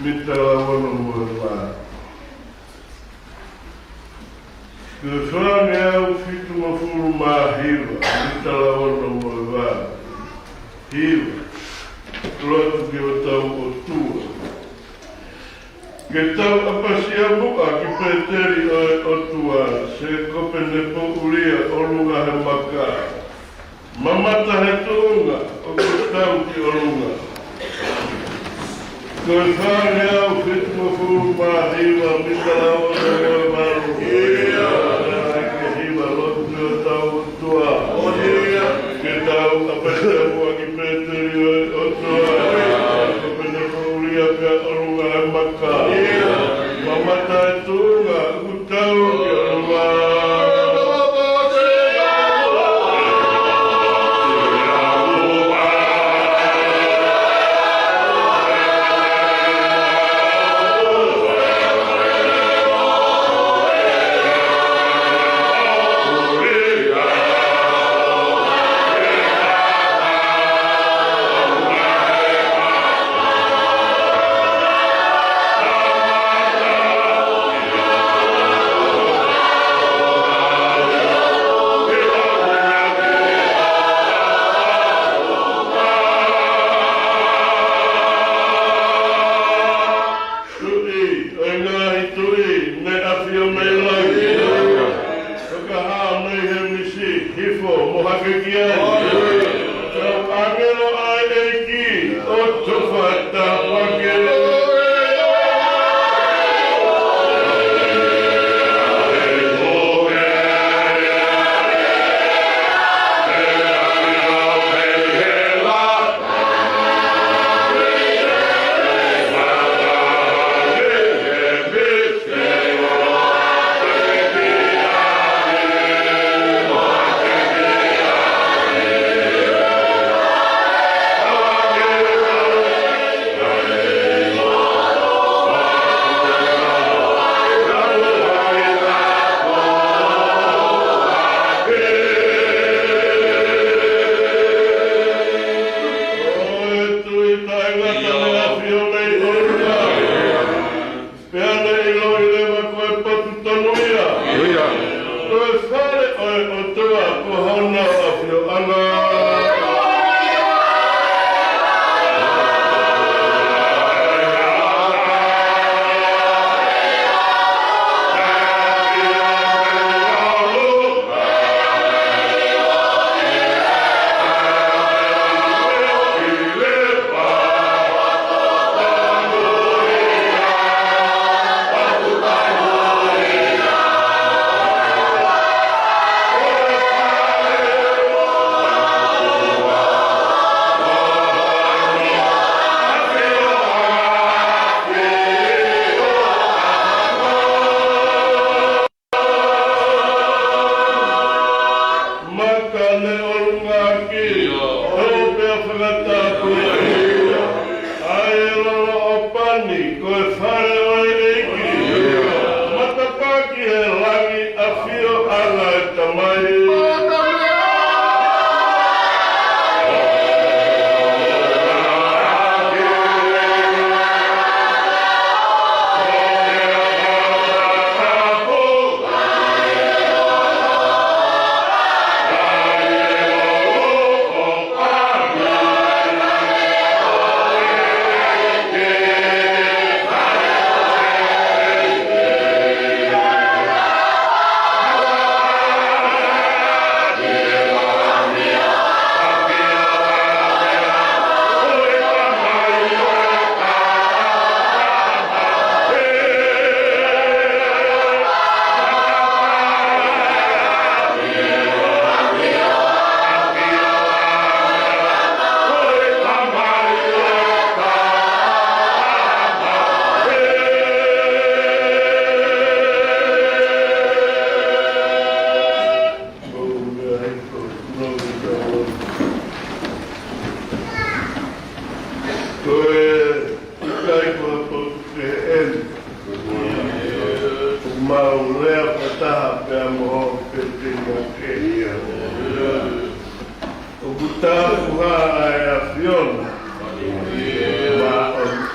mitalawana moa ke whange au fitu mafuru mahiwa mitalawana moa hiwa lotu ke o tau o tua ke tau apasia mua ki preteri o tua se kopene po uria o lunga he maka mamata he tuunga o ke tau ki o lunga ko whange au fitu mafuru mahiwa mitalawana moa maru ke hiwa lotu ke o tau o tua ke tau apasia mua ki preteri o tua kopene po uria ke o lunga he maka mamata he tuunga ku tau ki o lunga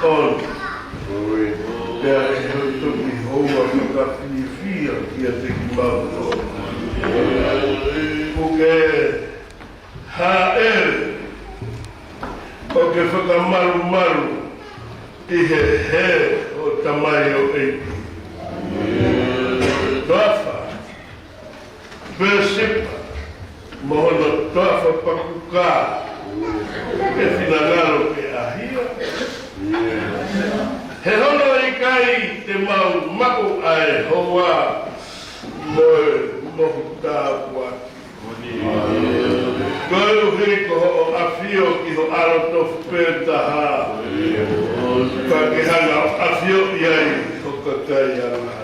on. Pea e hoi toki hoa whakawhiwhia kia te ki mau. Puke ha o ke whakamaru i he o tamai o eiki. Toafa, Persipa, mohono toafa pakuka, ke whinangaro ke ahia. He hono i kai te mau mako ai hoa moe mohu tāpua. Koe uhi ko ho awhio ki ho aro tofu pētaha. Ka ke hanga awhio iai ho kakai anga.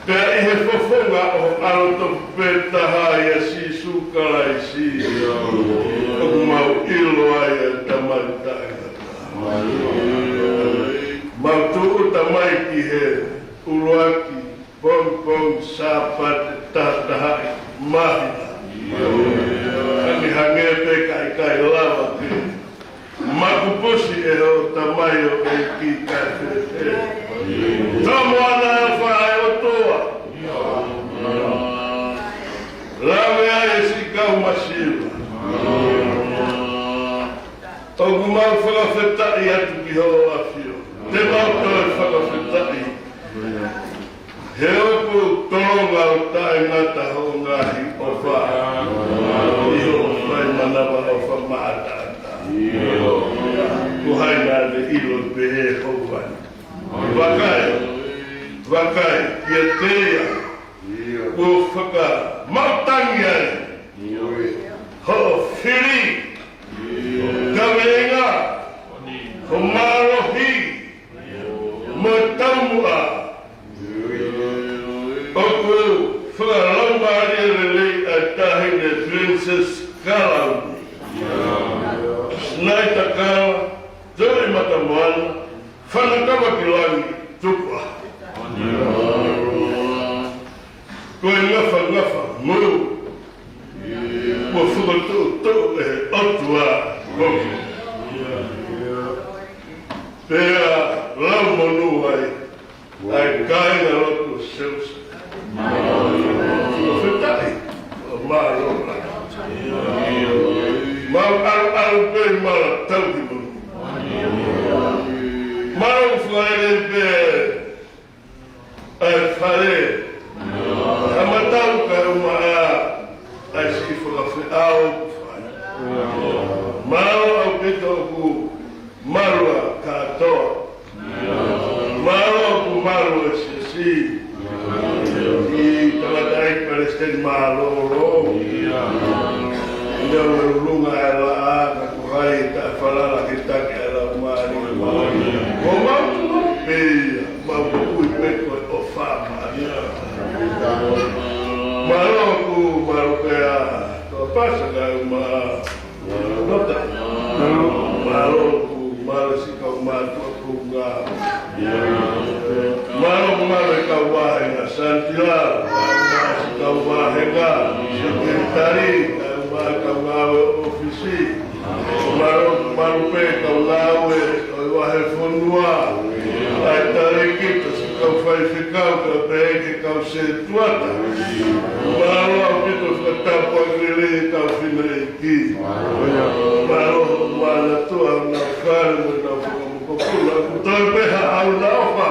Pea i he fofonga o aro tofu pētaha ia si sukala i si. O mau ilo ai a tamai tainga. Mau tuku tamai ki he uruaki. Pong sapat tahai mahina. Kami hangepe kai lawa ke. Maku pusi e ho tamayo e ki kai. Tomo ana whae o toa. Lawe ai si kau masiwa. Ogu mau whakawhetai atu ki ho awhio. Te mau toi whakawhetai. He oku toronga o tae ngata ho ngahi o whaa. Iho whai manawa o wha maatata. Kuhaina le ilo pehe ho wani. Wakai, kia teia. Ko whaka mautangi ai. Ho whiri. Kawenga. Ho marohi. Mo taumua. Oku whakaraumaria relei a tahine Princess Kalauni. Snai takawa, Joe Matamoana, whanakawa ki langi tukua. Koe ngafa, muru. Ko whakatu e otua koki. Pea lau monu ai kainga lotu seusa. Whetai, marora. Mau aru pe mara tauki munu. Mau whaere pe ai whare. Hamatau ka uma ai si whakawhi au whai. Mau au pito ku marua katoa. Mau ku marua si. I tawadai Palestine maloro. Ida lunga ala ka kuhai ta falala kita ke ala mari. Ko mau pe mau ku peko o fama. Maroku marupea to pasa ga uma nota. Maroku marasika uma to kunga. Maro kawahe na Santiago, kawahe ka, sekretari, kawahe ofisi, maro pe kawahe, kawahe fonua, ai tari kita se kawhai whikau ka peke kau se tuata, maro au pito whakatapu agrele kau whinere ki, maro wana tua na whare mo na whakamukopula, kutoi peha au na ofa.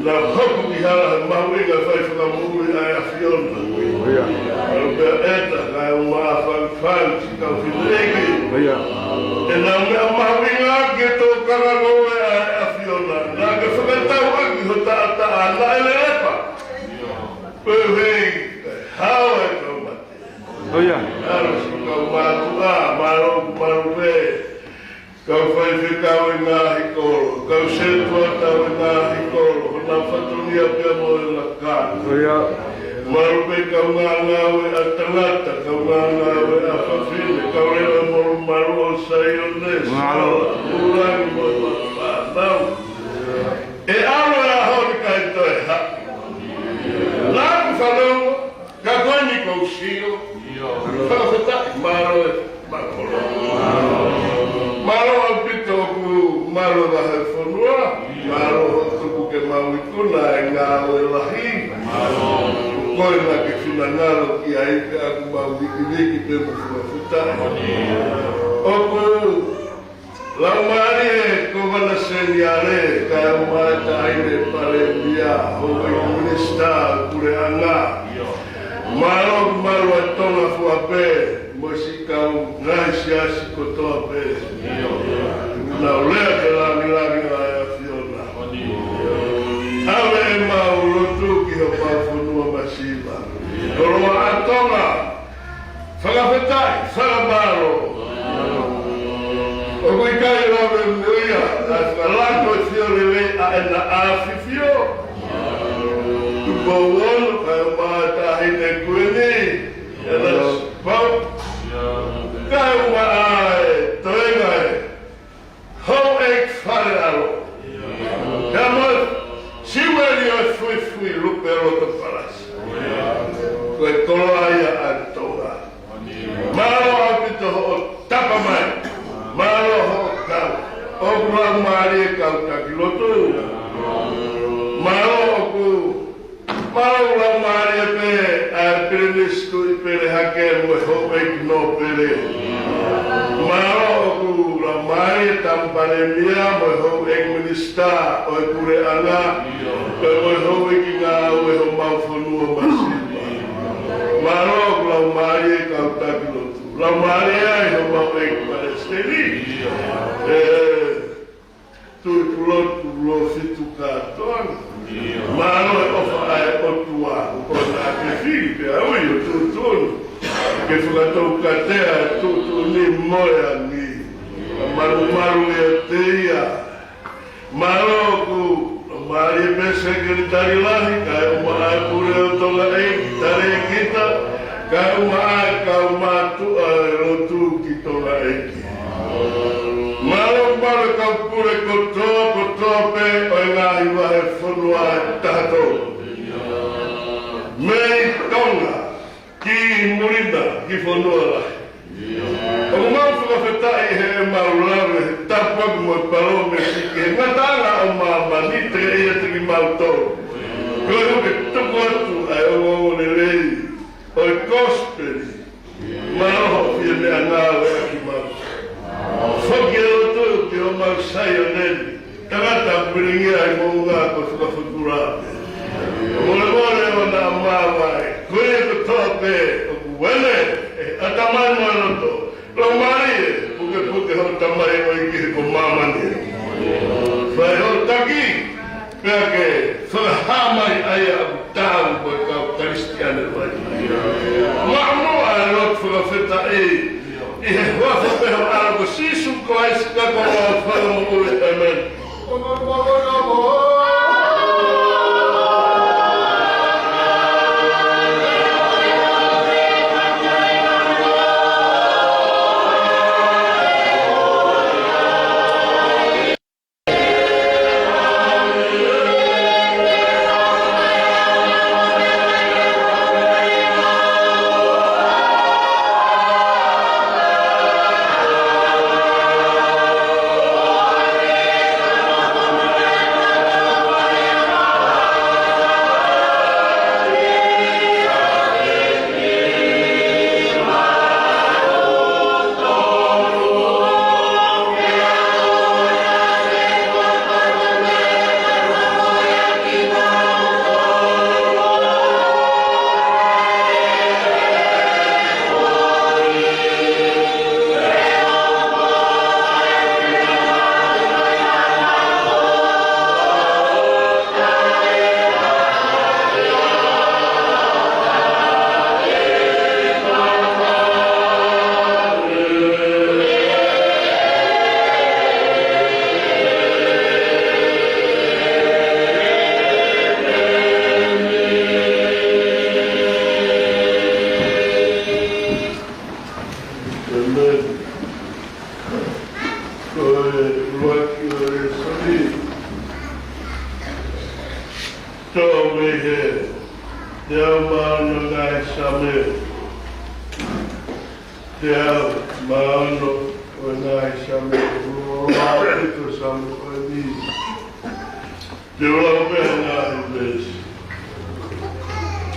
Na hoku ki hala mahuinga whai whakamuri ai a whiona. Aru pia eta kai o maa whang si kau whireki. E na mea mahuinga ke tō karangoe ai a whiona. Nā ka whakatau aki ho taata ana ele epa. Pēhei, hao e kau mate. Aru si kau mātua, maru pē. Kau whai whikau i ngā hikoro, kau setua tau i ngā hikoro, hona whatunia pia mo e la kāna. Marupe kau ngā ngāwe a tangata, kau ngā ngāwe a whawhine, kau rewa moru maru o saiones, urangi mo e whanau. E awe a hori kai toi hapi. Nāku whanau, ka koini kou sio, whakawhetaki maro e makoro. koe la ke whinangaro ki a eke aku mau wiki pe mo fuafutai. Oku, lau maari e kovana seni are, kai o maata aine pare bia, o kai minista kure anga. Maro maru a tonga fuape, mo si kau ngai si asi kotoa pe. Na ulea ke la milangi a fiona. Awe e mau rotu ki ho pāwhunua masiva. Koroa a tonga, whakawhetai, whakamaro. O kui kai rawe muia, a whalato e whiore wei a ena āwhiwhio. Tupo wonu, kai o maata hine kueni, e nas pau. Kai o maa e toenga e, hau eik whare aro. Ka moi, siweri o fui lupe roto parasi. Koe koloa ia a tonga. Maro au pito ho tapa mai. Maro ho kau. O kua maari e kau takilotu. Maro o ku. Maro ula maari e pe a perenisku i pere hake mo ho eki no pere. Maro o ku ula maari e tampare mia mo ho eki minista o e kure anga. Pe mo ho eki ngā o e ho mauwhanua masipa. Maro o ku lau maari e kau takilotu. Lau maari ai ho mau eki paresteri. Tui pulotu lo fitu kātoanga. Maro e ofa ai otua. Ko nā ke whiri pe aui o tūtunu. Ke whakatou katea e tūtuni moea ni. Maru e te ia. Maro ku maari me sekretari lahi. Kai o maa pure o tonga eki tare kita. Kai o maa kau mātua e rotu ki tonga eki. Maro kau pure kotoa pe o ngā iwa e whanua e tato. Mei tonga ki murina ki whanua lai. O mau whakawhetai he maulawe he tapaku mo paro me sike. Ngatanga o mama ni te ia te ki mautoro. Koe hoke tuku atu ai o ngone rei. O e kosperi. Maro fia me angawe a ki mautoro. Whoki e roto ki o mau sai o neni. Tangata piringi ai mo ngā ko whakawhakurape. Mole o na mawai. Koe e kotoa pe o kuwene e atamai mo e roto. Lo mai e puke ho tamai o i kihe ko mamani. Whai ho taki. Pea ke whakahamai ai a tau ko e kau karistiane wai. Mamu a roto whakawheta e. E wafa peho arago sisu ko ai sikako o whakamu ue amen.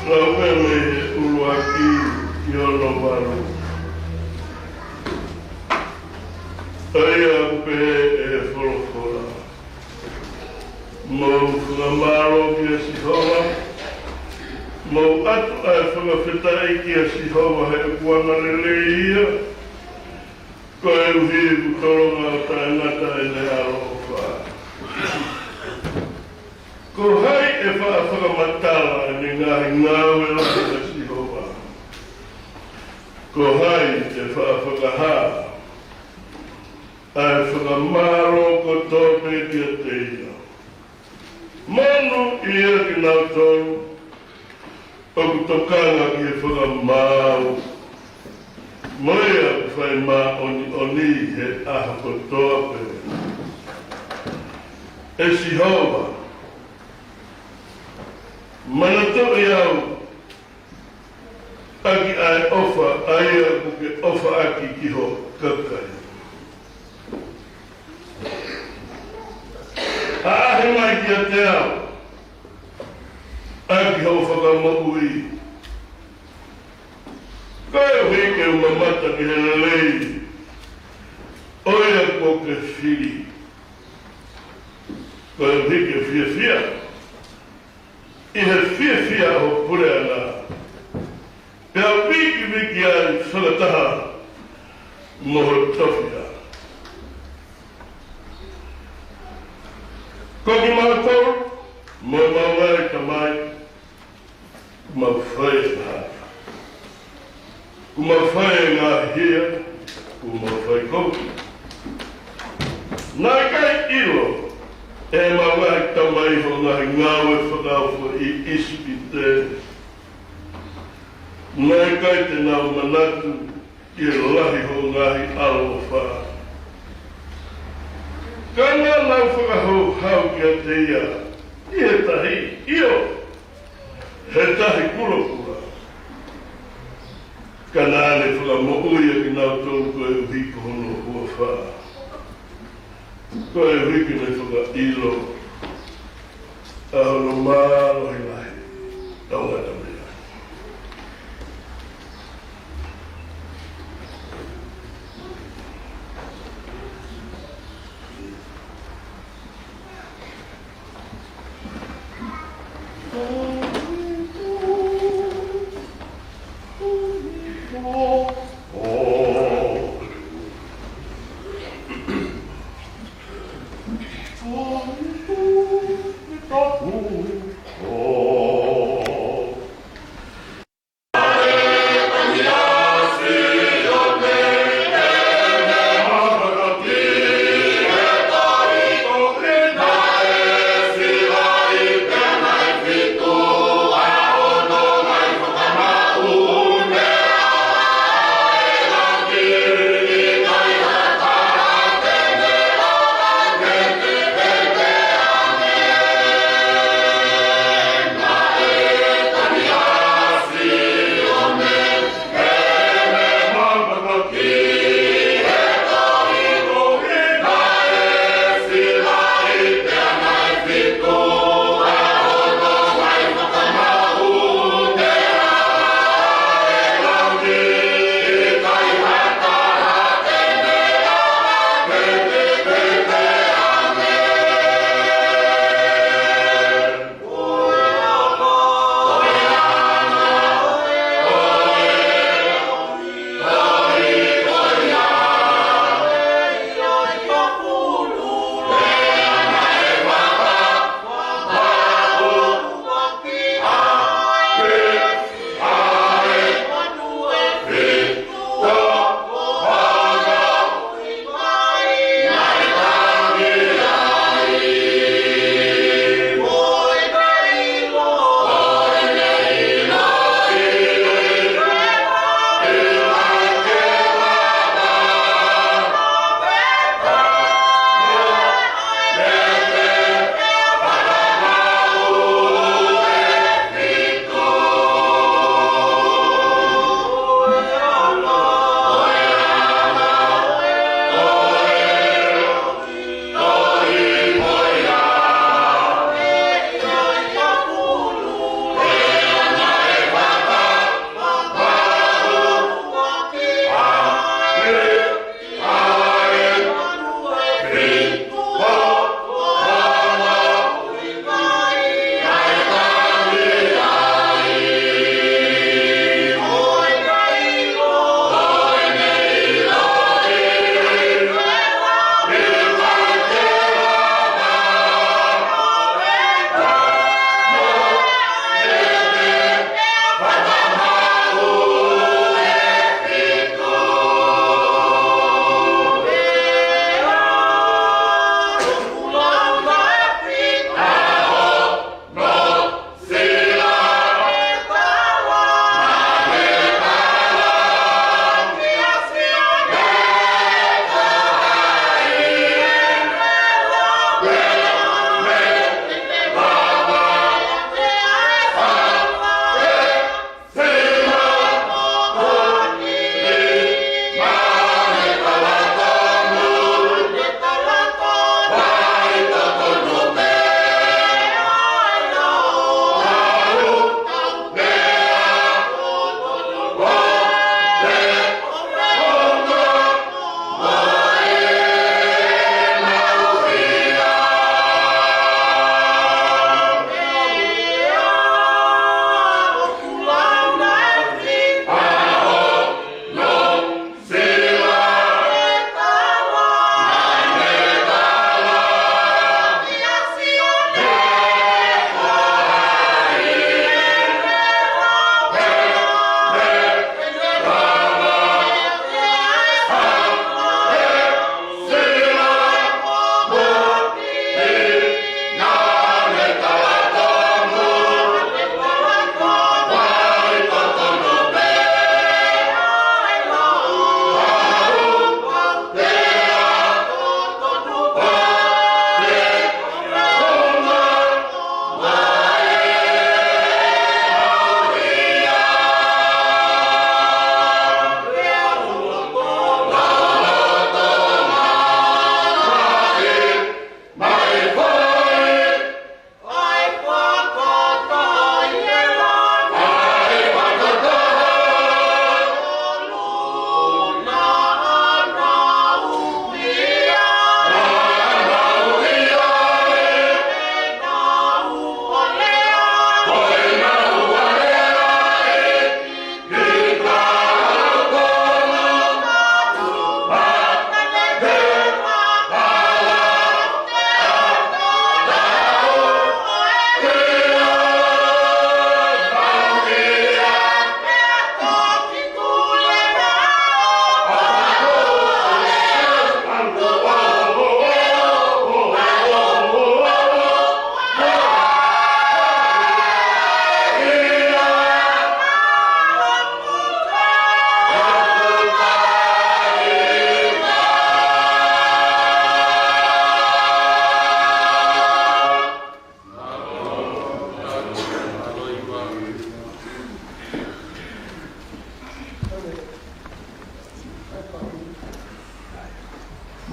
Rawele uluaki yono maru. Aya pe e folofola. Mo flamaro ki sihoa. Mo atu ai whakawhitai ki sihoa he kuana leleia. Ko e uhi kutoronga o tae ngata e le alofa. Ko hai e whakamatala e ni ngahi ngawe lahi e sihoa. Ko hai e whakaha. Ai whakamaro ko tōpe ki a teia. Manu ia ki nau tonu. O ku tokanga ki e whakamau. Moia ku whai mā oni he aha ko tōpe. E sihoa. Mana to'i au. Aki ai ofa, aia ku ke ofa aki ki ho kakai. Ahe mai ki a te au. Aki hau whakamoui. Kai o heke o mamata ki he lei. Oia ko ke whiri. Kai o heke fia fia. I he fia o pure ana. Pea wiki ai whakataha. Moho tofia. Koki mātou, mo mawai ka mai, kuma whae ngā. Kuma whae ngā hia, kuma whae koki. Nā kai iro, e mawai ka mai ho ngā ngāwe whakawha I isi te. Nā kai te nau manatu, I lahi ho ngāhi alofa. Kana nau whakahau hau ki a te ia, I he tahi, io, he tahi kura. Kana ane whakamo'uia ki nau tōnu koe uhiko hono hua wha. Koe uhiki me whakailo, a hono mālo hi lahi, taungata mea.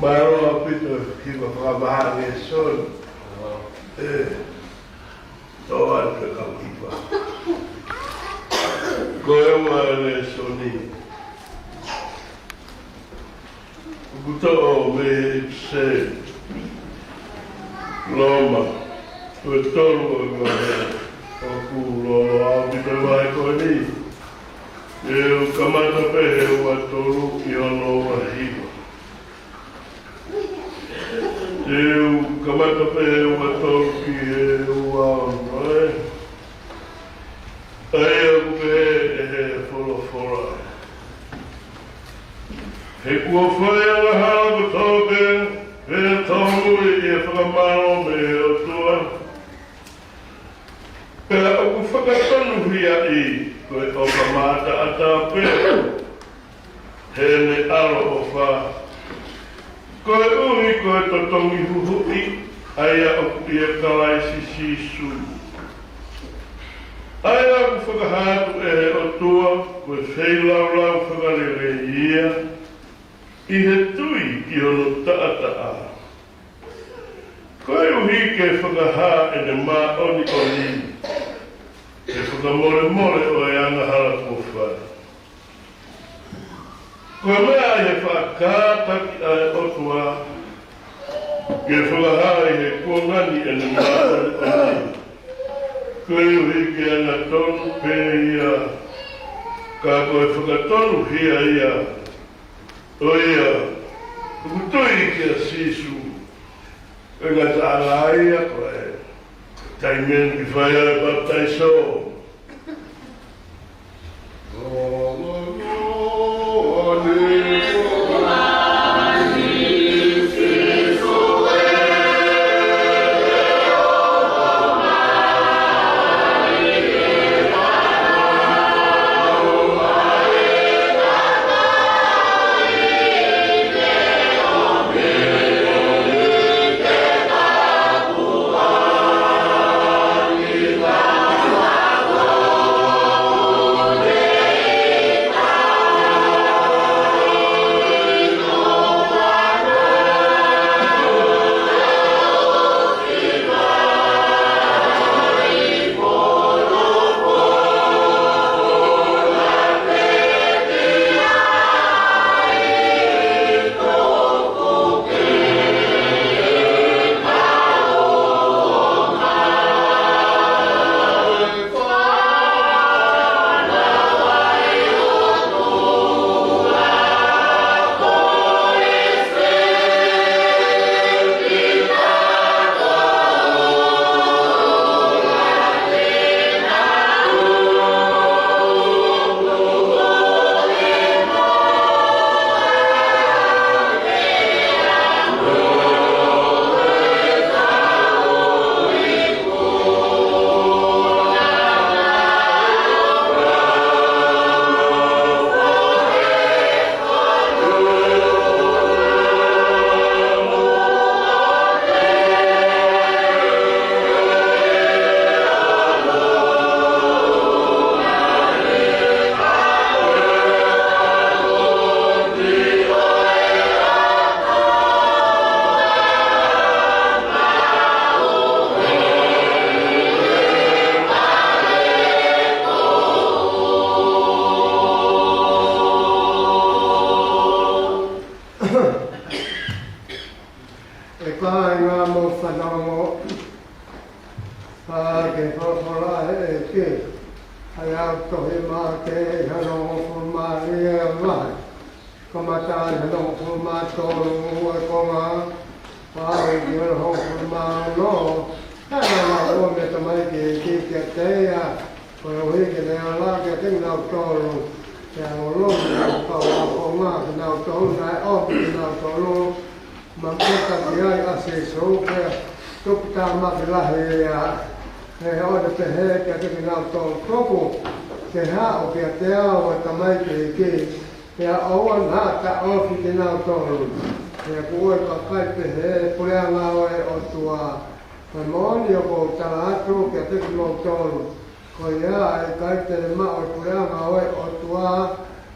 Maro pito hiva whakamahange son. Tō atu kau hiva. Ko e wane soni. Kuto o me se loma. Kue tolu o koe o kulo au pito vai koe ni. E o kamata pehe ua tolu i ono wa hiva. Eu kamata pehe ua tolu ki e ua ono ai au pehe e he whora. He kua whai ala hala ko tōke, e tōmu e whakamaro me o tua. Pera oku whakatonu hia i, koe o kamata ata pera. He ne aro o wha. Koe ui koe totongi huhui, aia oku ia kalai sisu. Aia oku whakahatu e o tua, koe wheilau whakarere ia. I he tui ki ono taataa. Koe uhi ke whakahā e ne mā oni. Ke whakamore o e angahara kōwhai. Koe mea i he whakātaki ai otua. Ke whakahā i he kōngani e ne mā oni. Koe uhi ke ana tonu pē ia. Ka koe whakatonu hia ia. Oia, kutoi ki a sisu, e ngata alaia koe, taimen ki whaia e baptaiso.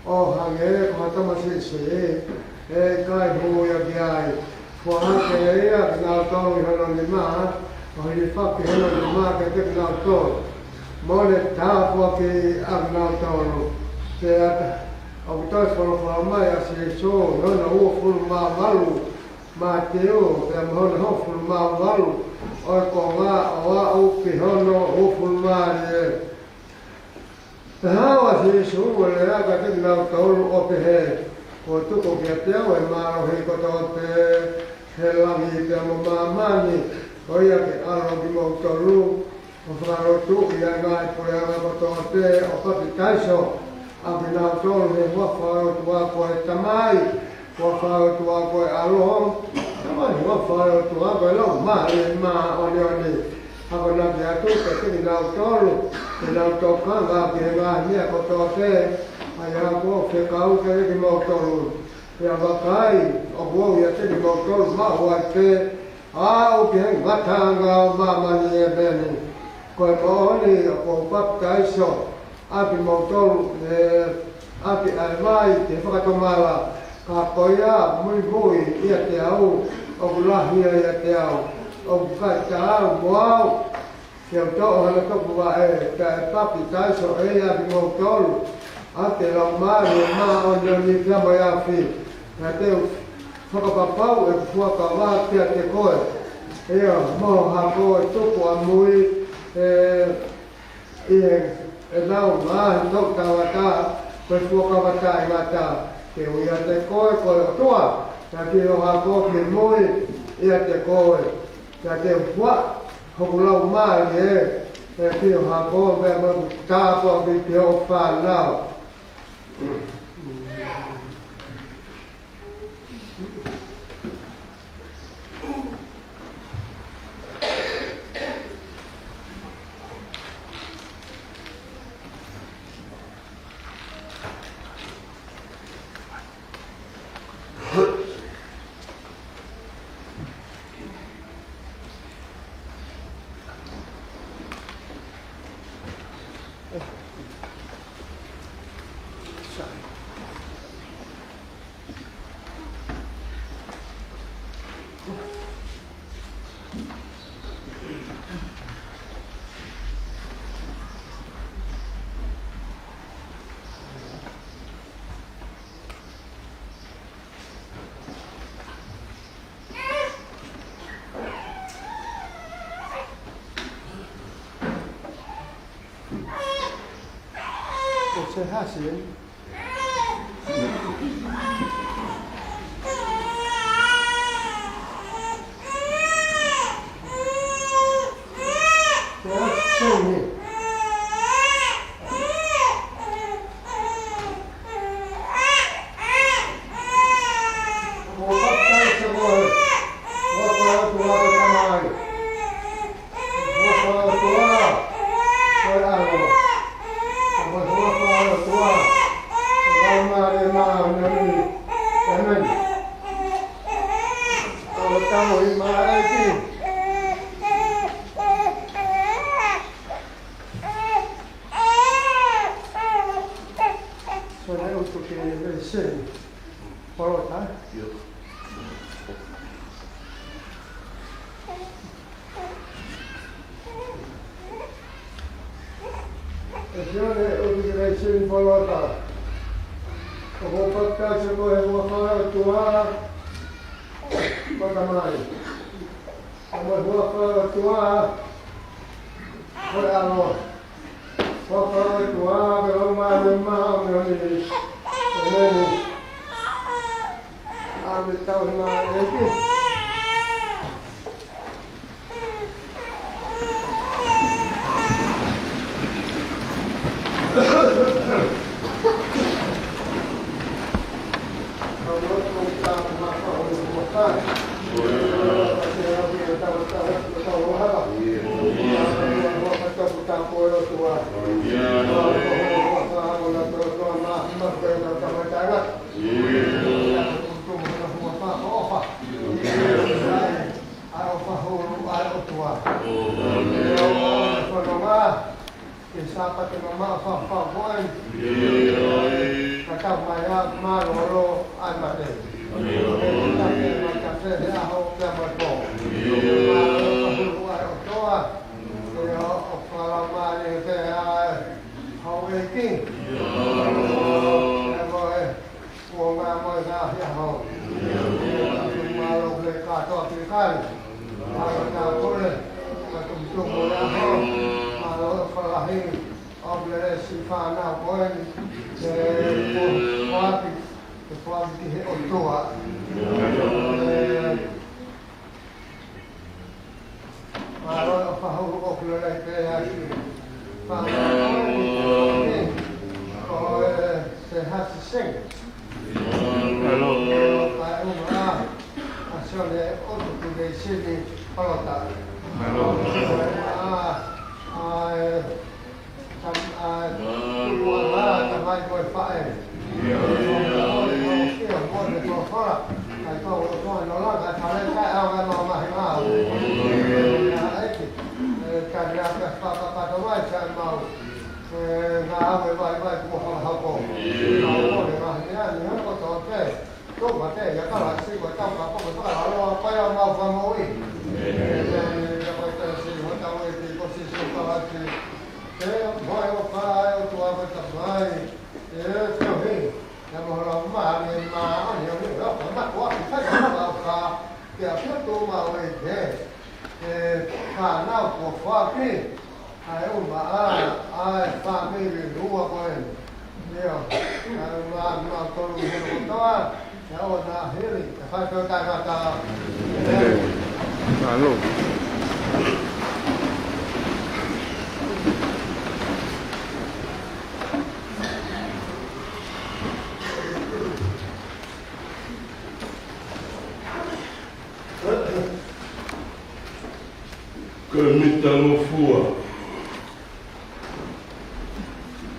O hange, ko tamasi se, e kai hu ya ki ai. Kuahakeia kinautou ihono lima, ohilifaki ihono lima kete kinautou. Mole tāpua ki agnautou. Se autoi whalawhalamai a se so, hona ua fulu maa walu, maa te o, pia mahona ho fulu maa walu, oi ko ngā o a upi hono ho fulu maa ni e. Te hawa se so ua le aga te kinautou o pe he, ko tuko kia te au e maa rohi koto te he langi te amo mamani, o ia ke alo ki mautolu, o whakarotu i a ngai pore anga koto te o papi taiso, a ki nao tolu he hua wharotu a koe tamai, hua wharotu a koe alo, tamai hua wharotu a koe lau mahi e maa oni oni, hako na ki atu ke tini nao tolu, ke nao tokanga ki he ngā hia koto te, ai hako whekau ke reki mautolu. Pea wakai, o buau ia te ni mautolu mahua te, au ki hei matanga o mamani e beni. Koe mohoni o kou papitaiso, api mautolu, api aimai te whakatomala, ka koia mui mui ia te au, o kulahia ia te au, o kukaita au moau, ke au to'o hana toku wa e, ka e papitaiso e api mautolu, ate lau maari e maa oni oni kiamo ia fi. Nā te whakapapau e fuaka wā kia te koe. Ea, moho hako e tuku a mui e nau māhi tau tawata, koe fuaka wata i wata. Ke uia te koe koe o tua, nā ki o hako ki mui ia te koe. Nā te fua, hoku lau māhi e ki o hako mea mau tāpua ki te o whanau. Se hasil. Kakak maya, ma lolo, an mate. Kakak maya, toa kikali. Kita boleh ketum mula ho. Kalau falahi oblere sifana poen kuati he otoa. Kalau fahu oblere pe se has sing. Hello. Azione otto dei sedi palota. Hello. Mai coi fare. Halo. Mitalofua,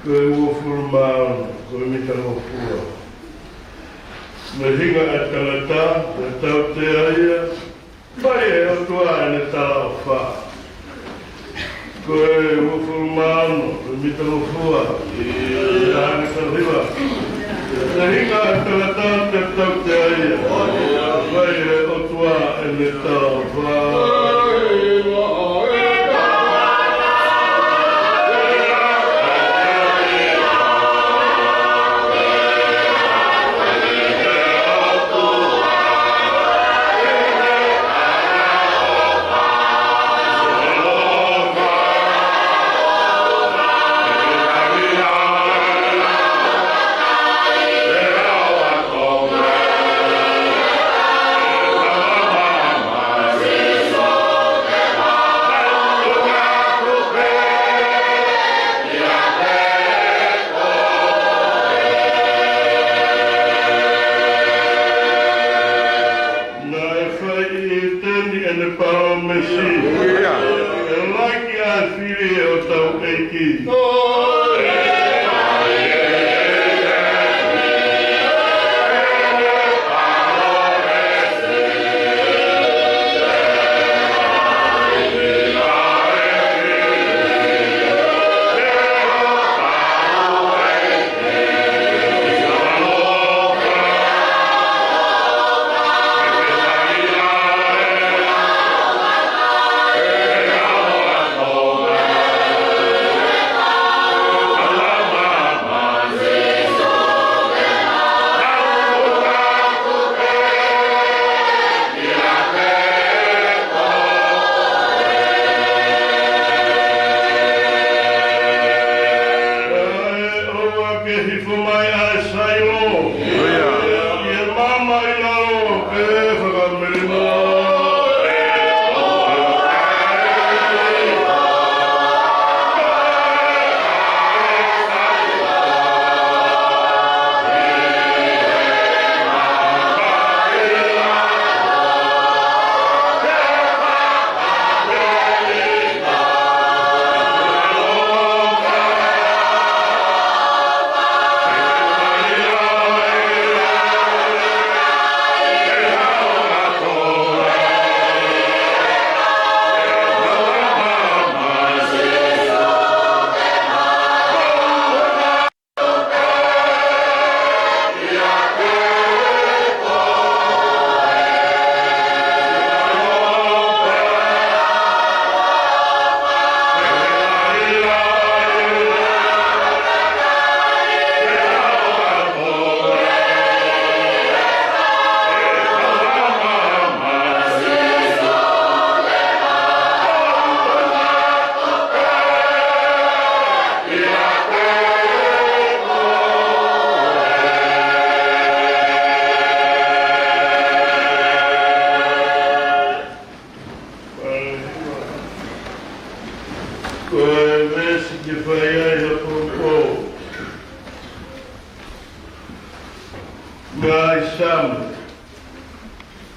Wofurman, Mitalofua. Mahinga at Kalata, the Tautea, Baye Otua and the Talafa. Wofurman, Mitalofua, River. The Hinga at Kalata, the Tautea, Baye Otua and the Talafa.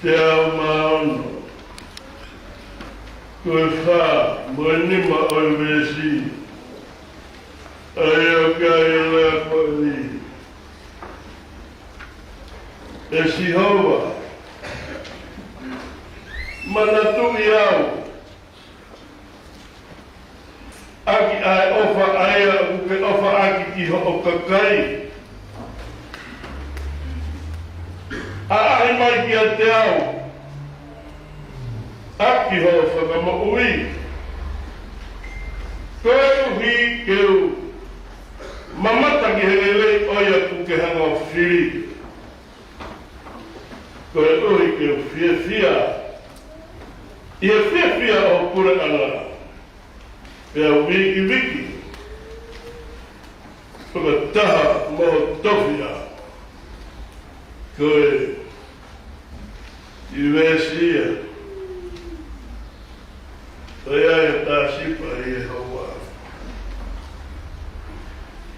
te au maono. Koe wha, moenima oi wesi. Ai o kai lea koe e si hoa. Mana tui au. Aki ai ofa aia uke ofa aki ki ho o kakai. A ahi mai ki a te au. Aki ho whakama ui. Koe uhi keu. Mamata ki helelei oia kuke hanga o whiri. Koe uhi keu fia fia. Ia fia fia o kure ala. Pea wiki wiki. Whakataha moho tofia. Koe i wesia. Koe aia tā sipa i e haua.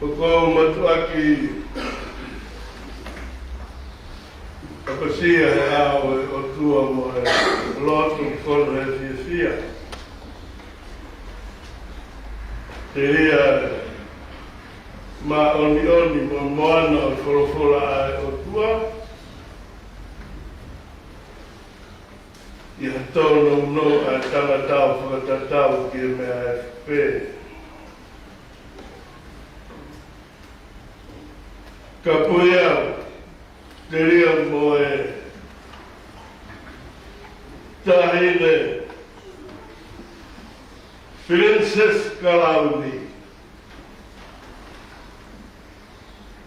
Koe matuaki kapasia he ao o tua mo e lotu kono e fia fia. Te ria ma oni mo moana o wholofola ai o tua. I hatono no a tangatau whakatatau ki me AFP. Ka pui au, te ria mo e tahine Princess Kalauni.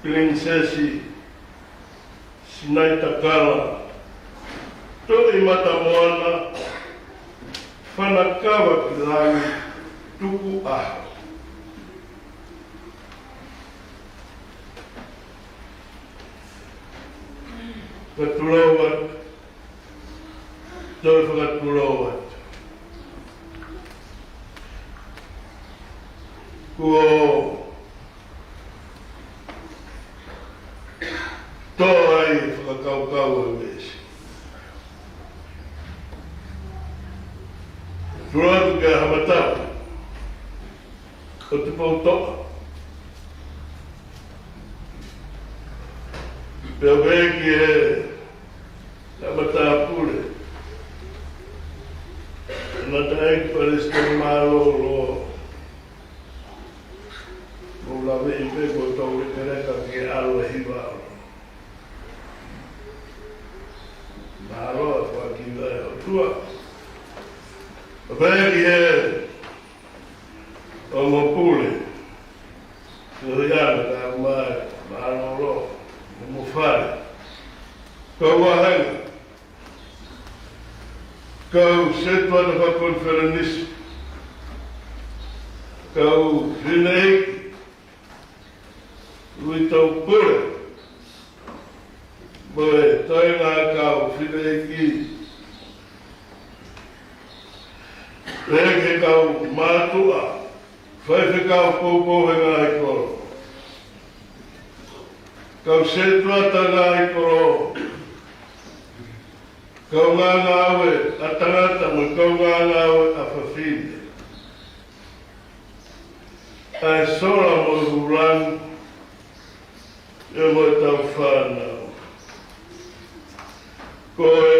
Princessi Sinaita Kala. Toi mata moana whanakawa ki langi tuku aho. Katulawat, toi whakatulawat. Ko tō ai whakakaukau e wesi. Turatu ka hamatau. O te pau toa. Pea weki e hamatau pure. Nata eki pariste malo lo. Mula vei peko tau e kereka ki alo e hiwa alo. Maroa kwa ki vai o tua. Veki e o mopule. Kuhiana ka umai, maano lo, mufare. Kau wahanga. Kau setua na whakonferenisi. Kau whineiki. Ui tau pure. Moe, toi ngā kau whineiki. Reke kau mātua, whaiwhi kau pōpōhe ngā i koro. Kau setuata ngā i koro. Kau ngā ngāwe a tangata mo kau ngā ngāwe a whawhine. Ai sora mo hurang, e mo tau whānau. Koe,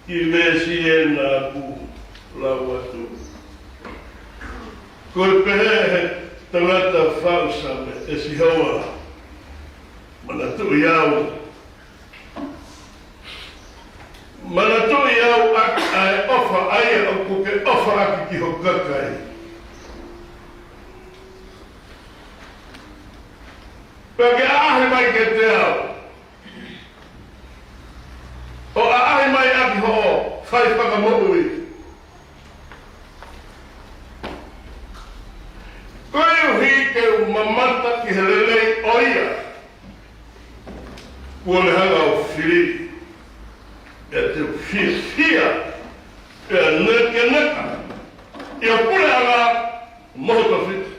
ki mesi e nā ku lau atu. Koe pehe he tangata whausame e si haua. Mana tui au. Mana tui au aki ai ofa aia au kuke ofa aki ki ho kakai. Pake ahe mai ke te au. O ahe mai aki ho whai whakamoui. Koe uhi ke mamata ki helelei oia. Kuole hanga o whiri. E te whiwhia. E a neke neka. E a pule hanga mohota whitu.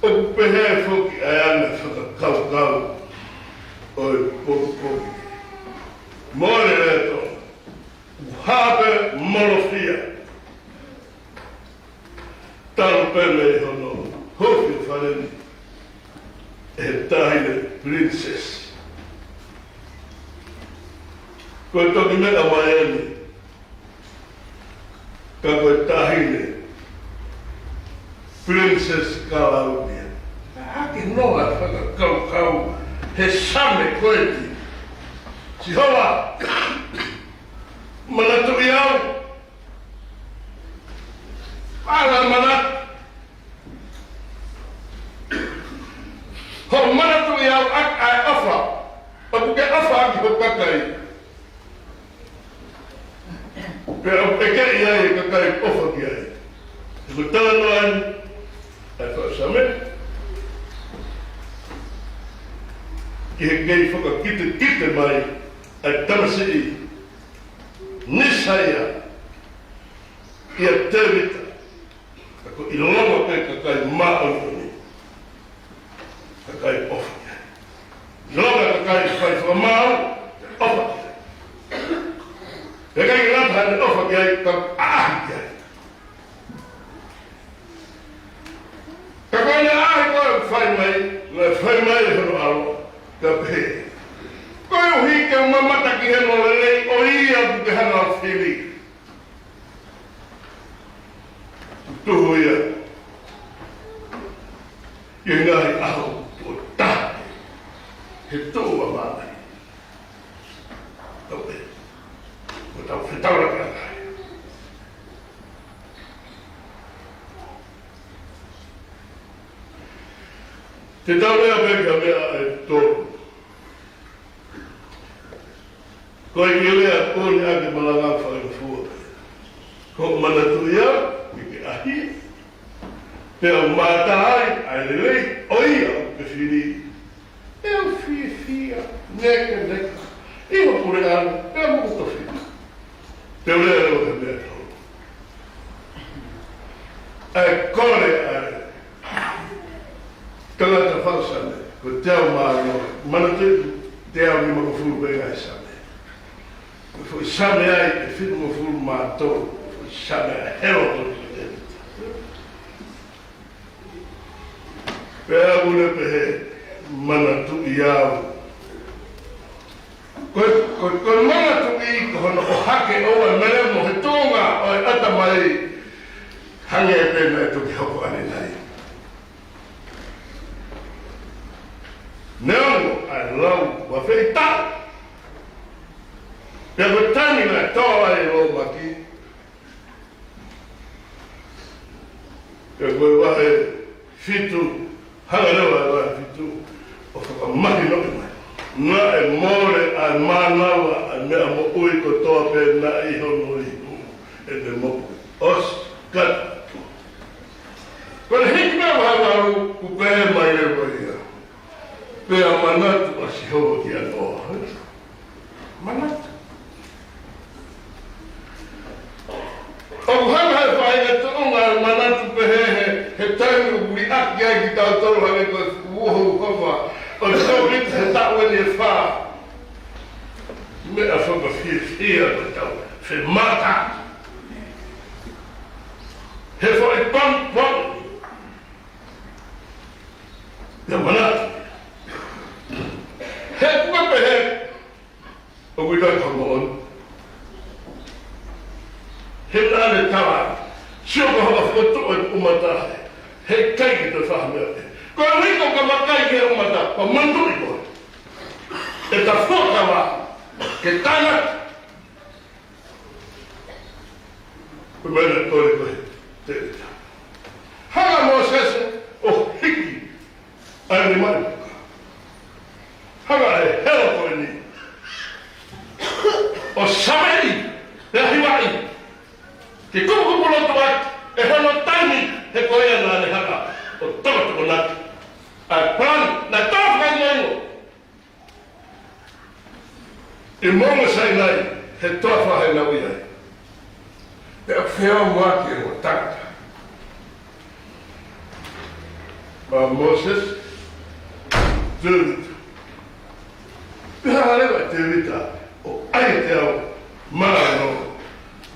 O pehe whoki ai ane whakakaukau. oi popo. More leto. Habe molofia. Tal pele hono. Hofi fareni. E tahine princess. Koe toki mea Miami. Ka koe tahine. Princess Claudia. Haki noa whakakau. He same koeti. Si hoa. Manatu iau. Ala manatu. Ho manatu iau ak ai afa. Paku ke afa aki ko kakai. Pero peke iai kakai ofa ki ai. Ko tala noan. Ai whasame. Ki he kei whakakite mai ai tamasii nisaya ia tevita ako ilonga pe kakai maangoni kakai ofa ilonga kakai whai whamau ofa kakai ngata hane ofa ki ai ka ahi ki ai kakai ne ahi koe whai mai hono alo ka pe koe uhi ke mamata ki heno lelei o ia ku ke hana o whiri tuhu ia i ngai aho o tahe he tōa mātai tau pe o tau whetara ka ngai te tau rea peka mea e tōru koe ki lea kōni ake malanga whaingafua. Ko manatu ia, ki ke ahi. Pea mātai, ai lelei, oia ke whiri. Eo whia, neka. Iwa pure ana, pea mukuta whiri. Pea lea reo ke mea tau. Ai kore ai. Tangata whausane, ko teo māno, manatu, teo ni makafuru pe ngai sane. Foi same ai, e fico no furo matou, foi same ai, hero do que pera mune pehe, manatu iau. Koe manatu I, kono o hake oa meremo he tōnga o e ata mai, hange e pena e toki hoko ane nai. Neongo ai lau wa whei tau. Pea koe tani na toa ai o maki. Pea koe wahe fitu, hangarewa e wahe fitu, o whakamaki noki mai. Nga e more ai mānawa ai mea mo ui ko toa pe na iho no iho e te moku. Os katu. Koe hiki mea wahawaru ku pehe mai e waia. Pea manatu a si hoa ki anoa. Manatu. O hanga he whae e tuunga manatu pehe he tainu uri aki ai ki tau tolu hane koe uohu kofa. O tau rita he tau eni e wha. Mea whaka whia koe tau. Whe mata. He whae pang. Ia manatu. He kua pehe. O kui tai whakaon. He nāne tawa, sioko haka whakatu e umata, he kaiki te whahamea. Koe riko ka makai ki e umata, pa manduri koe. E ta whokawa, ke tāna. Koe mene kore koe, te rita. Hanga mō sese, o hiki, aere mai. Hanga e hela koe ni. O sameri, e hiwai. Ke kukupu lotu ai, e hono taini he koea nāne haka o tokotoko naki. Ai plan, nai tōwhai ngongo. I mongo sai nai, he tōwhai nau iai. Pea whea mwaki e o tangata. Ma Moses, David, Pihalewa te rita o ai te au marano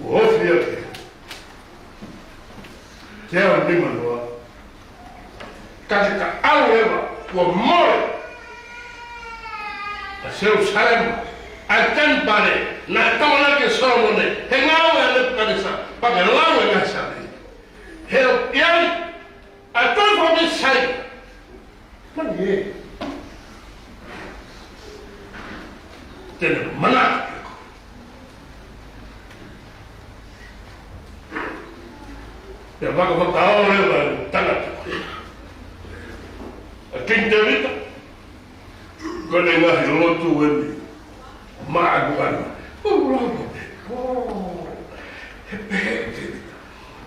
o hofi ake. Te au nima noa. Kasi ka alu ewa o more. A seu salema. A ten pare na tawana ke soromone. He ngau e le kanisa. Pake lau e ngasari. He o iai. A toi for me sai. Mani e. Tene mana. Ya waka waka aore wa tangata. A king David. Kone ngahi lotu wendi. Maagu ana. He pehe David.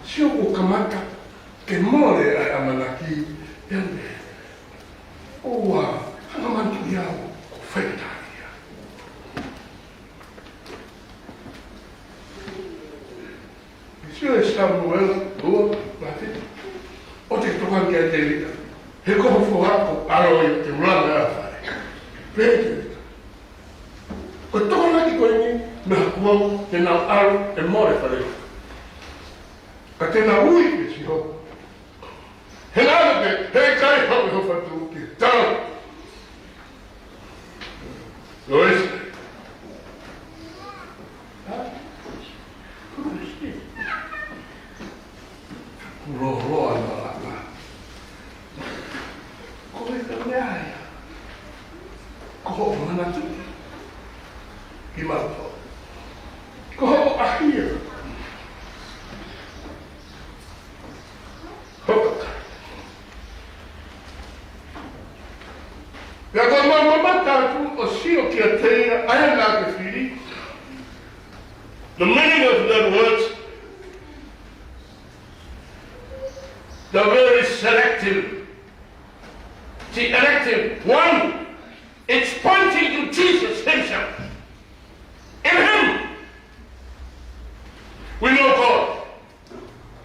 Sio kukamata. Ke more ai amanaki. Yande. Owa. Hanamantu yao. Kufeta. Sio Samuel, Lua, Mati. O te toka ki a te rita. He koho fuhako aro i te mlanga a whare. Pēte. Ko toka naki koe ni, me hakuau te nau aro e more whare. Ka te nau ui ke si ho. He nana te, he kai hau ho whatu ki tau. No ese. Roa na lapa. Ko e ka mea. Ko o mana tu. Ki mato. Ko o ahia. Hokata. Ya ko mama tu o sio ki a teia ai na ke fili. The meaning of that words. The very selective. See, elective. One, it's pointing to Jesus himself. In him, we know God.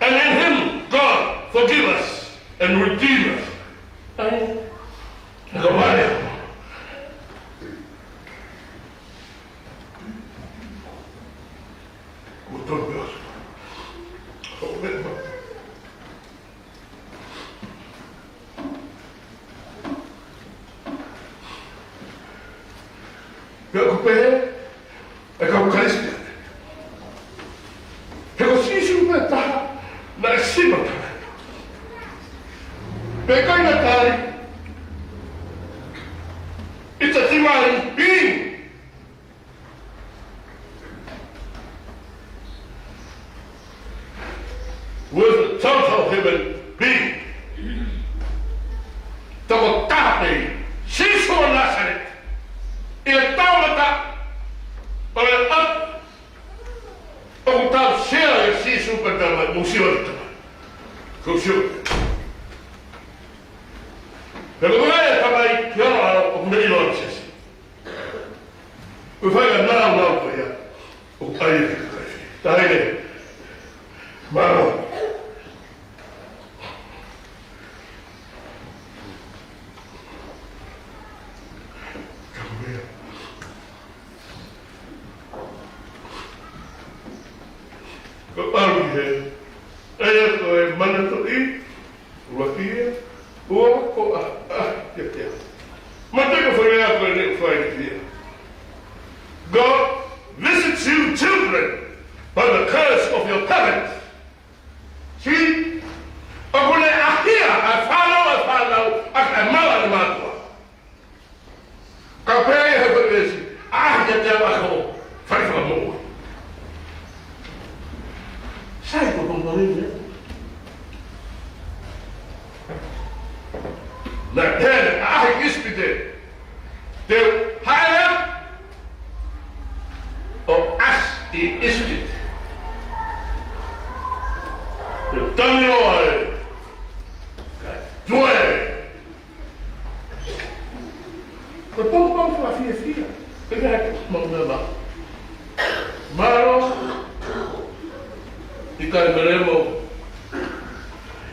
And in him, God forgive us and redeem us. And Gabriel. Aku pe e ka Kristo. He ko sisu pe ta na sima ta. Pe ka na tai. It's a divine being. With a total human being. Tamo tape. Sisu Nazaret. Ele taulata oleh up untuk share si super dalam museum itu, museum. Bagaimana kami kira menjadi lansia? Upaya nau ya, upaya kita. Tapi mana? Keparuh ayat kau mana tu ini, wakia, kau ya. Mata kau faham apa ni faham dia. God visits you children by the curse of your parents. See, aku ni akhir, follow, aku malah ni matua. Kau pergi apa besi? Dia aku faham kamu. Sai ko komponente. La terra a ispite. De haram o asti ispite. De tamino ai. Due. Ko pom fa fia. Pega mangaba. Maro i kai meremo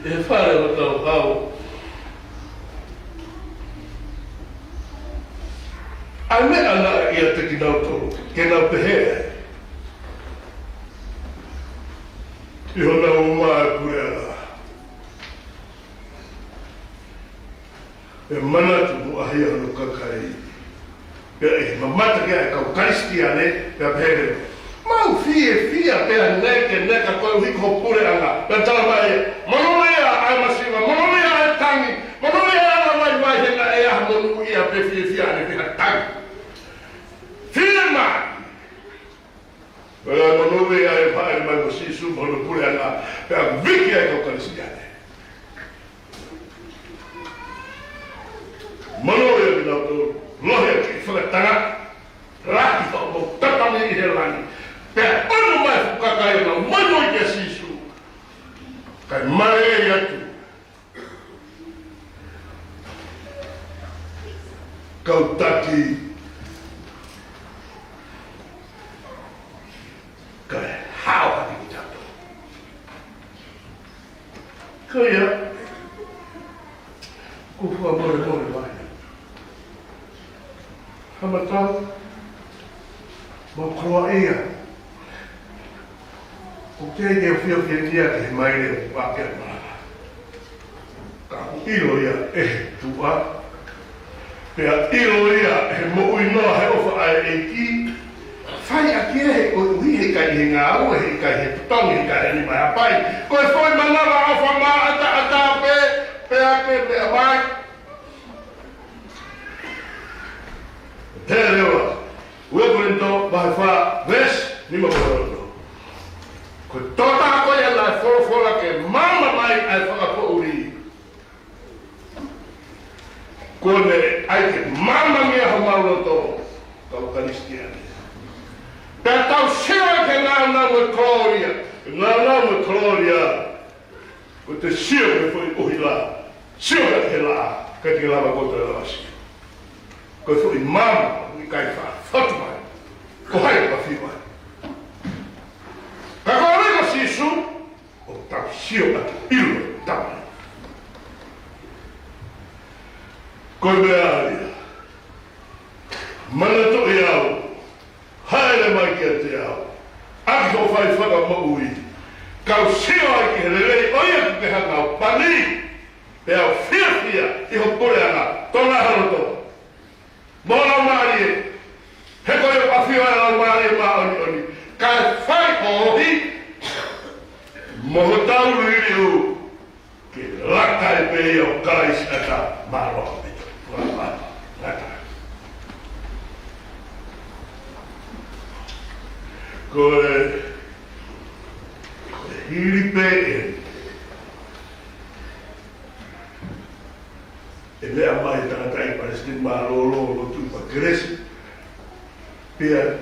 e fare o tau Ane ana ia te kinau tolu, kenau te hea. I hona o maa kure ala. E manatu mo ahi anu kakai. Pea e mamata kia e kau karistia ne, pea pere. Mau fia pea neka koe hiko pure anga. Pea tala mai, manolea ai masiva, manolea ai tangi, manolea ala vai henga e aha monu ia pe fia ane pia tangi. Fia mai! Pea manolea ai pae mai mo sisu, mono pure anga, pea viki ai kau karistia ne. Manolea ki nau tō, lohe ki whakatanga, raki whao mo tatami I he langi. Pea ono mai whukakai na mano I kia sisu. Kai mai e atu. Kau taki. Kai hawa ki tato. Kai ia. Kufua more vai. Hamatau. Mo kroa ia. O te ke whio nia ke he maire wākea maa. Ka ilo ia e tua. Pea ilo ia he mo uinoa he ofa ai e ki. Whai a kia he o ui he kai he ngā ua he kai he putongi he kai he ni mai apai. Koe whoi manara ofa maa ata pe. Pea ke pea mai. Te rewa. Ue kurento mahe wha ves ni ma koroto. Ko tota koe ana e whorofora ke mama mai ai whakapouri. Kone ai ke mama mea ho mauroto tau karistiani. Pea tau siwa ke ngāna me Gloria. Ngāna me Gloria. Ko te siwa me whoi uhi la. Siwa ke la. Ka te lama koto e lawasi. Ko whoi mama ni kai wha. Whatu mai. Ko hai pa whi mai. Ka kore ka sisu, o tau sio atu ilo tau. Koe mea aria. Mana to I au. Haere mai ki a te au. Aki ho whai whaka maui. Kau sio ai ki he lelei oia ki te hanga o pani. Pe au whia I ho pore ana. Tona haroto. Mona maari e. He koe o awhio e lau maari e maa oni oni. Ka whai ohi. Moho tau riri u. Ke laka e pe o karais ata maroa me. Laka. Koe hiri pe e lea mai tangata I Palestine marolo tu pa kresi. Pia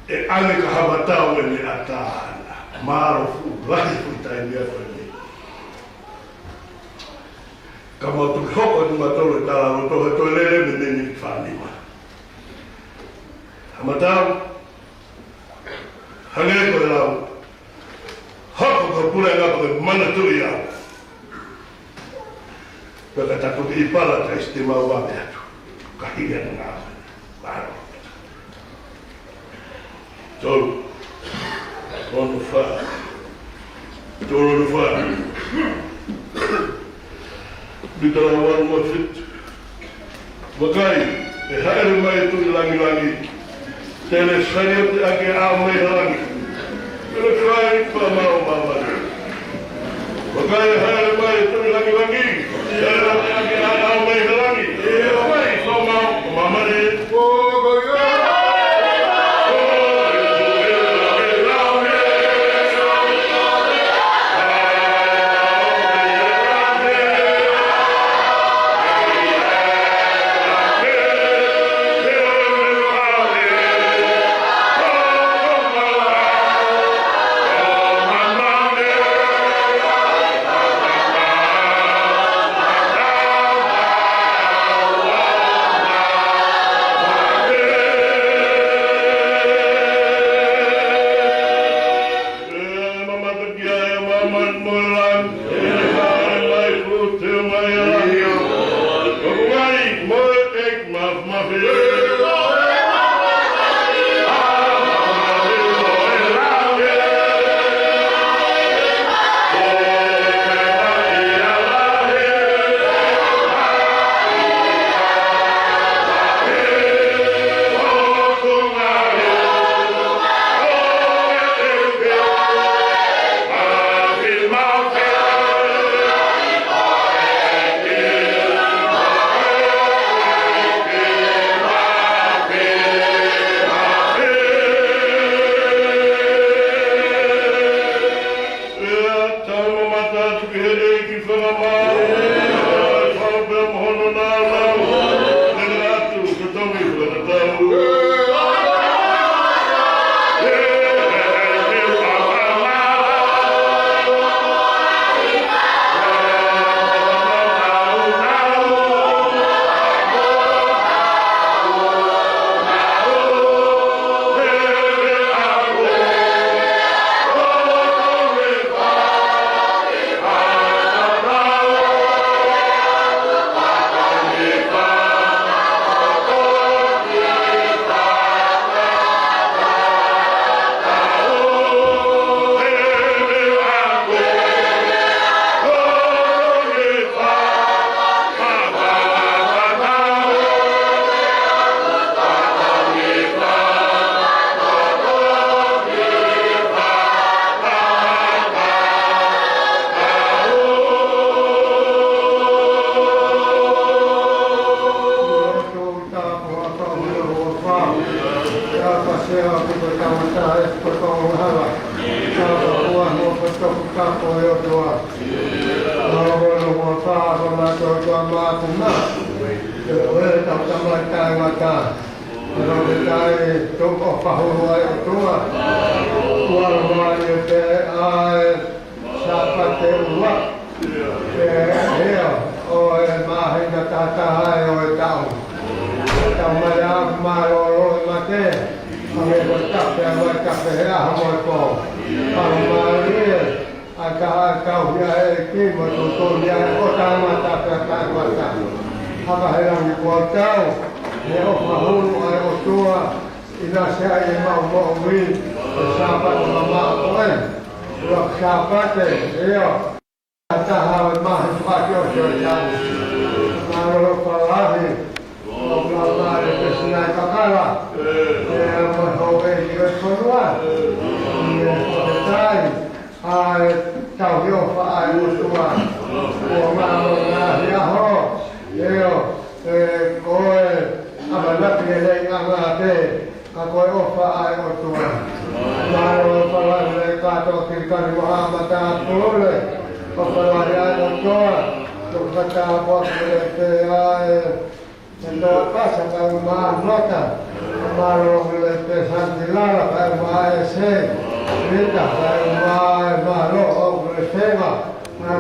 e ane ka hamatau e le atana. Maro fu, lahi fu tai mea koe ni. Ka mautu hoko tu matau e tala roto he toi lele me neni whanima. Hamatau, hangere koe lau. Hoko ka pura ngapa koe mana tui au. Peka tato ki ipala ta iste mau wame atu. Ka hige na ngā. Maro. Tolu. Ono wha. Tolu no wha. Bitara wanu ma fit. Wakai. E haere mai tu I langi. Tele sari o te ake ao mai langi. Tele kai pa mau mama. Wakai e haere mai tu I langi. Tele ake ao mai langi. E wakai so mau mama ne. Mafia. Kapa sewa kuko tamata kuko uhala. Kapa kuah mo kuko kapo yo tua. Lalu mo pa kona tua ma kuma. Kewe tam tamata ngata. Lalu kai toko pahulu ay tua. Kuala mo ay te ay sapate uwa. Heo o mahina tata ay o tau. Tamaya malo mate, kami bercakap bercakap ya hamilko. Kami ada kau dia ini betul dia kota mata mata. Apa yang dikuatau? Dia faham ayat tua. Ina saya mau win sahabat mama tuan. Buat sahabat dia. Kata hal mah sebagai orang. Kalau pelahi Allah Krishna Kakala, Mahove Yosua, Sai, Tao Yo Fa Yosua, Oma Yaho, Yo, Koe, Amalaki Lei Amate, Koe Ofa Yosua, Maro Falale Kato Kirkani Muhammad Apole, Ofa Yosua, Tukata Bokle Sendo pasa ka nota maro le santilala ka maese rita ka maro o sema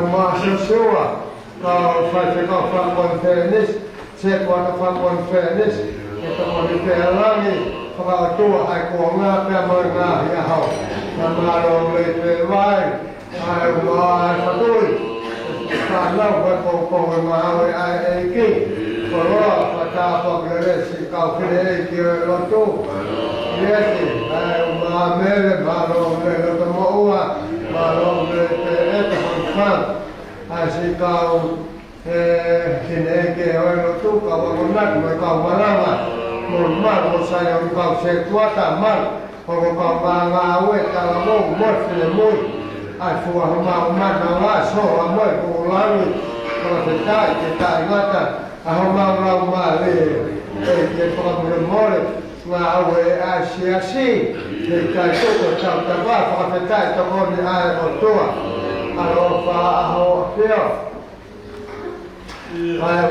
ma sua ka fai ka conference se kwa ka conference kita mau dipelangi ka tua ai ko nga pe nga ya hau maro le vai ai ma fatui ka la ko ma ai ki Kalau kata pegawai si kau kena kira lotu, dia si, mamel baru le semua, baru le teman, si kau kena kira lotu, kau mengat, kau malama, mengat, saya kau sekuat amal, kalau kau mengawe, kalau mau semui, aku mau mana so, mau ulangi, kalau kita ingatan. Aham mau male, que problem mole, ma we asi, que todo chau tava, para fetar to con ai otua. Alo fa aho fio. Ai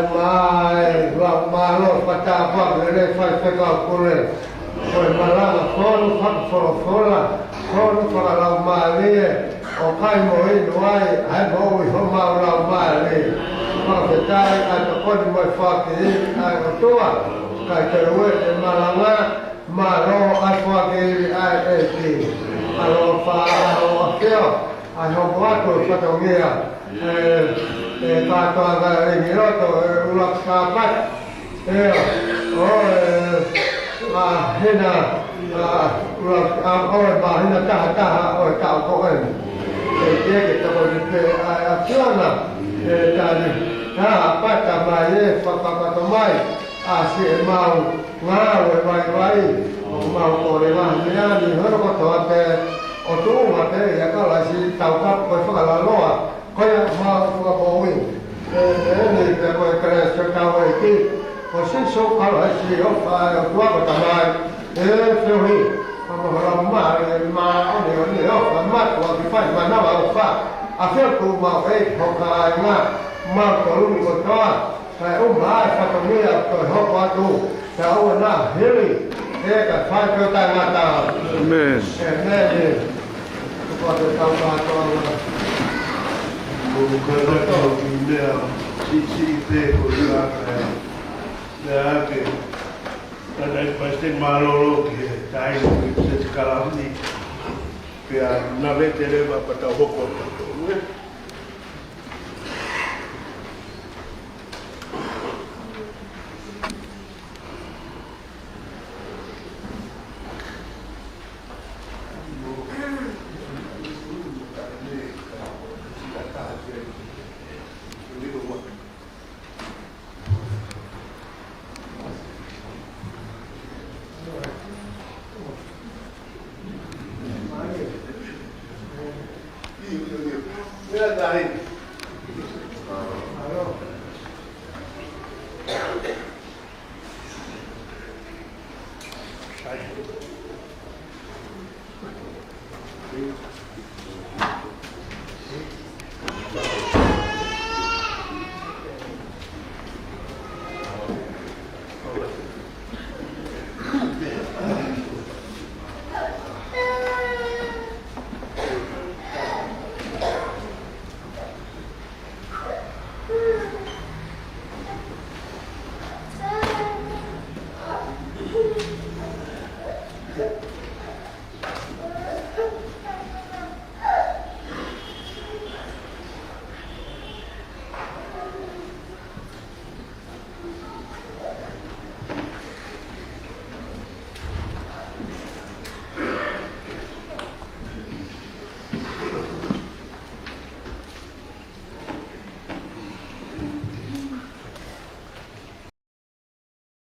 lo pata pa le fa feca pure. Foi malala folo para la male, o kai moi doai, ai bo ho ma la male. Maketai atau kau buat fakir, atau kai terus malanga malo fakir IT, kalau fakir, kalau buat tu satu dia, kata agak ini tu ulak sahabat, hina ulak hina tahu kau dia kita boleh asyana. Tadi, apa tamai, apa tamai, asyik mau ngau, baik, mau korema, ni hari kau tahu otu mate, ya kalau si tahu kau kalau loa, kau yang mau kau bawin, ni kau kerja cakap itu, kau sih so kalau si apa kau tamai, fahmi, kalau ramah, ni mat, kau kifai mana apa. Akhir tu mau hokai mau turun ke bawah, saya satu miliar ke hok tu, saya nak hili, kat fai ke tanah. Amen. Amen. Kepada Tuhan. Bukan kau dia sisi kuliah, dah ke, ada pasti malu ke, tahu sekarang ni, biar nabe terima pada hukum. Ai.